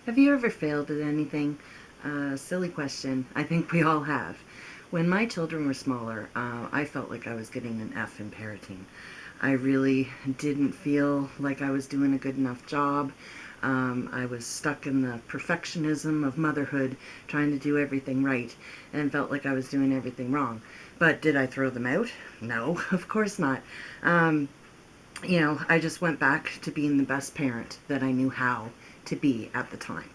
Have you ever failed at anything? Silly question. I think we all have. When my children were smaller, I felt like I was getting an F in parenting. I really didn't feel like I was doing a good enough job. I was stuck in the perfectionism of motherhood, trying to do everything right, and felt like I was doing everything wrong. But did I throw them out? No, of course not. Um, I just went back to being the best parent that I knew how to be at the time.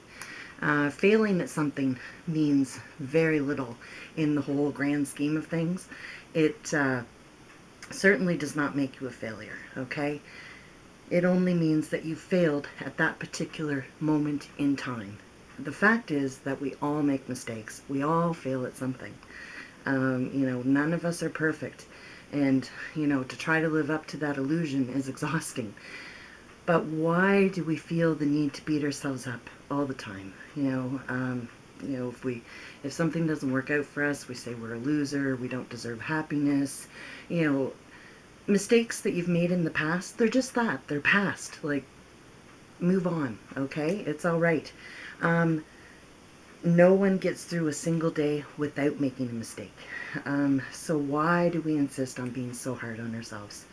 Failing at something means very little in the whole grand scheme of things. It certainly does not make you a failure, okay? It only means that you failed at that particular moment in time. The fact is that we all make mistakes. We all fail at something. None of us are perfect. And, to try to live up to that illusion is exhausting. But why do we feel the need to beat ourselves up all the time? If something doesn't work out for us, we say we're a loser, we don't deserve happiness. You know, Mistakes that you've made in the past, they're just that. They're past. Like, move on, okay? It's all right. Um, no one gets through a single day without making a mistake. So why do we insist on being so hard on ourselves?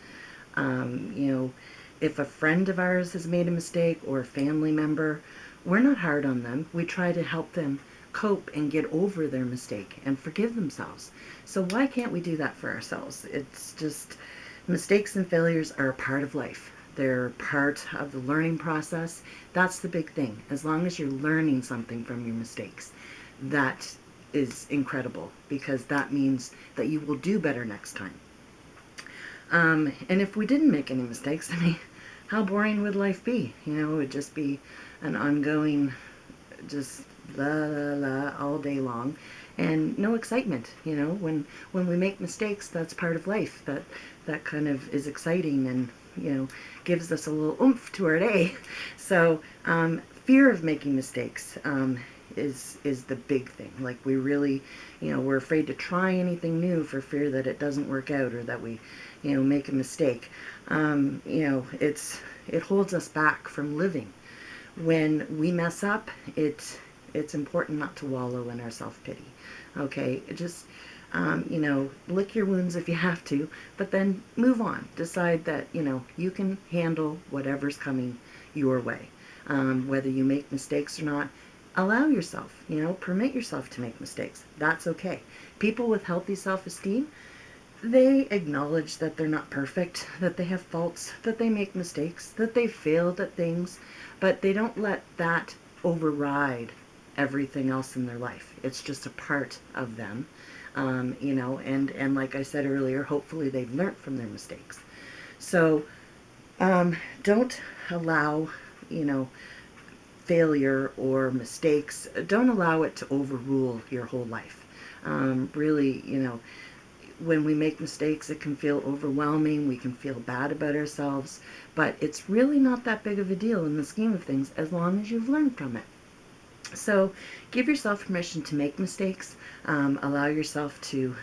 Um, you know, if a friend of ours has made a mistake or a family member, we're not hard on them. We try to help them cope and get over their mistake and forgive themselves. So why can't we do that for ourselves? It's just mistakes and failures are a part of life. They're part of the learning process. That's the big thing. As long as you're learning something from your mistakes, that is incredible because that means that you will do better next time. And if we didn't make any mistakes, how boring would life be? It would just be an ongoing, just la la la all day long, and no excitement. When we make mistakes, that's part of life. That kind of is exciting and gives us a little oomph to our day. So fear of making mistakes. Is the big thing. Like we really, we're afraid to try anything new for fear that it doesn't work out or that we, make a mistake. It holds us back from living. When we mess up, it's important not to wallow in our self-pity. Okay, just lick your wounds if you have to, but then move on. Decide that you can handle whatever's coming your way. Whether you make mistakes or not, allow yourself, permit yourself to make mistakes. That's okay. People with healthy self-esteem, they acknowledge that they're not perfect, that they have faults, that they make mistakes, that they've failed at things, but they don't let that override everything else in their life. It's just a part of them. And like I said earlier, hopefully they've learned from their mistakes. So don't allow, you know, failure or mistakes, don't allow it to overrule your whole life. Really, when we make mistakes, it can feel overwhelming. We can feel bad about ourselves, but it's really not that big of a deal in the scheme of things as long as you've learned from it. So give yourself permission to make mistakes. Allow yourself to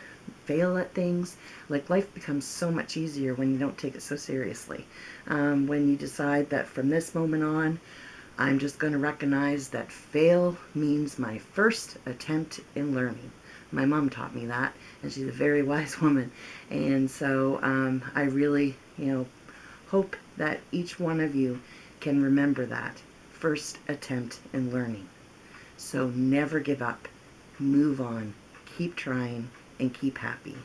fail at things. Like life becomes so much easier when you don't take it so seriously. When you decide that from this moment on, I'm just going to recognize that fail means my first attempt in learning. My mom taught me that, and she's a very wise woman. And so I really, hope that each one of you can remember that first attempt in learning. So never give up. Move on. Keep trying and keep happy.